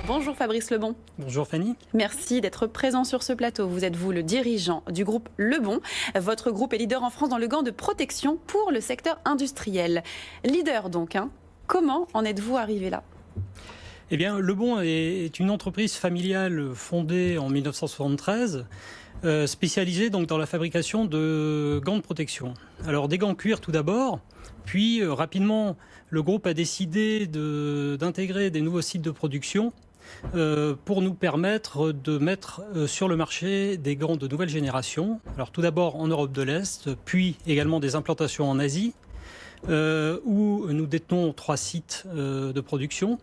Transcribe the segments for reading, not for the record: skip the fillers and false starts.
Bonjour Fabrice Lebon. Bonjour Fanny. Merci d'être présent sur ce plateau. Vous êtes le dirigeant du groupe Lebon. Votre groupe est leader en France dans le gant de protection pour le secteur industriel. Leader donc, hein. Comment en êtes-vous arrivé là ? Eh bien, Lebon est une entreprise familiale fondée en 1973, spécialisée donc dans la fabrication de gants de protection. Alors des gants cuir tout d'abord, puis rapidement le groupe a décidé d'intégrer des nouveaux sites de production pour nous permettre de mettre sur le marché des gants de nouvelle génération. Alors tout d'abord en Europe de l'Est, puis également des implantations en Asie, où nous détenons 3 sites de production,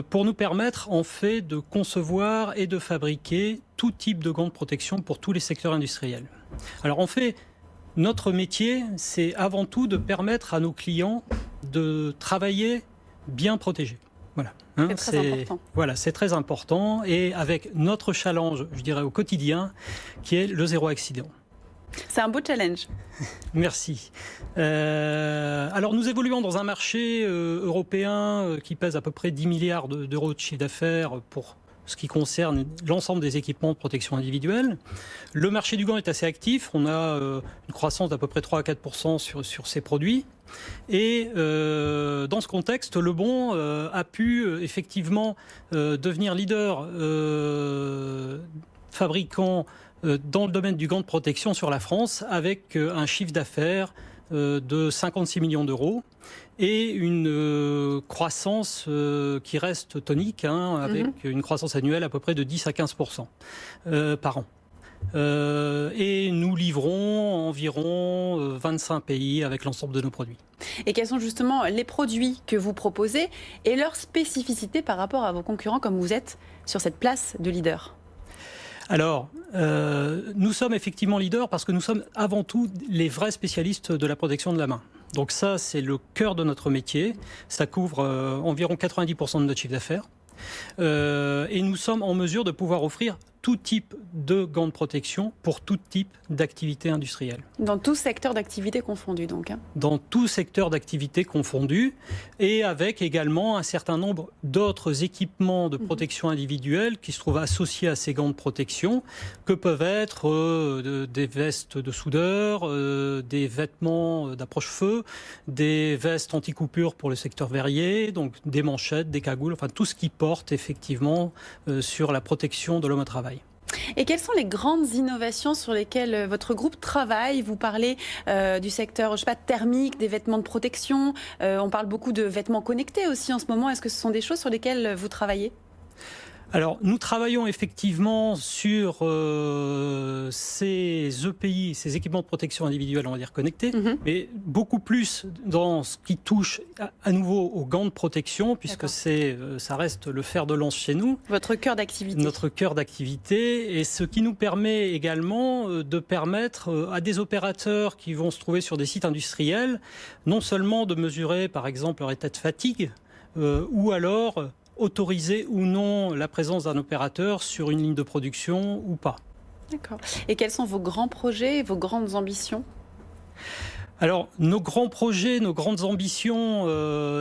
pour nous permettre en fait de concevoir et de fabriquer tout type de gants de protection pour tous les secteurs industriels. Alors en fait, notre métier, c'est avant tout de permettre à nos clients de travailler bien protégés. Voilà. C'est très important. Voilà, c'est très important, et avec notre challenge, je dirais au quotidien, qui est le zéro accident. C'est un beau challenge. Merci. Alors nous évoluons dans un marché européen qui pèse à peu près 10 milliards d'euros de chiffre d'affaires pour ce qui concerne l'ensemble des équipements de protection individuelle. Le marché du gant est assez actif. On a une croissance d'à peu près 3 à 4% sur ces produits. Et dans ce contexte, Lebon a pu effectivement devenir leader fabricant dans le domaine du gant de protection sur la France, avec un chiffre d'affaires de 56 millions d'euros et une croissance qui reste tonique, avec une croissance annuelle à peu près de 10 à 15% par an. Et nous livrons environ 25 pays avec l'ensemble de nos produits. Et quels sont justement les produits que vous proposez et leurs spécificités par rapport à vos concurrents, comme vous êtes sur cette place de leader ? Alors, nous sommes effectivement leaders parce que nous sommes avant tout les vrais spécialistes de la protection de la main. Donc ça, c'est le cœur de notre métier. Ça couvre environ 90% de notre chiffre d'affaires. Et nous sommes en mesure de pouvoir offrir tout type de gants de protection pour tout type d'activité industrielle. Dans tout secteur d'activité confondu donc, hein. Dans tout secteur d'activité confondu, et avec également un certain nombre d'autres équipements de protection individuelle qui se trouvent associés à ces gants de protection, que peuvent être des vestes de soudeur, des vêtements d'approche-feu, des vestes anti-coupure pour le secteur verrier, donc des manchettes, des cagoules, enfin tout ce qui porte effectivement sur la protection de l'homme au travail. Et quelles sont les grandes innovations sur lesquelles votre groupe travaille ? Vous parlez du secteur, je sais pas, thermique, des vêtements de protection. On parle beaucoup de vêtements connectés aussi en ce moment. Est-ce que ce sont des choses sur lesquelles vous travaillez ? Alors, nous travaillons effectivement sur ces EPI, ces équipements de protection individuelle, on va dire connectés, mais beaucoup plus dans ce qui touche à nouveau aux gants de protection, puisque ça reste le fer de lance chez nous. Votre cœur d'activité. Notre cœur d'activité, et ce qui nous permet également de permettre à des opérateurs qui vont se trouver sur des sites industriels, non seulement de mesurer par exemple leur état de fatigue, ou alors autoriser ou non la présence d'un opérateur sur une ligne de production ou pas. D'accord. Et quels sont vos grands projets, vos grandes ambitions ? Alors, nos grands projets, nos grandes ambitions,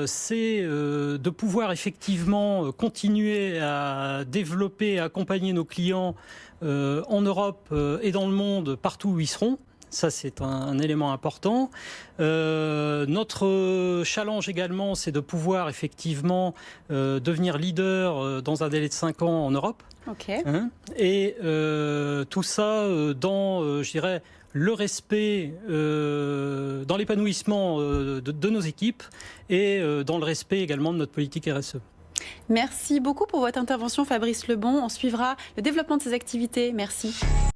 c'est de pouvoir effectivement continuer à développer, à accompagner nos clients en Europe et dans le monde, partout où ils seront. Ça, c'est un élément important. Notre challenge également, c'est de pouvoir effectivement devenir leader dans un délai de 5 ans en Europe. Okay. Et tout ça dans, je dirais, le respect, dans l'épanouissement de nos équipes et dans le respect également de notre politique RSE. Merci beaucoup pour votre intervention, Fabrice Lebon. On suivra le développement de ces activités. Merci.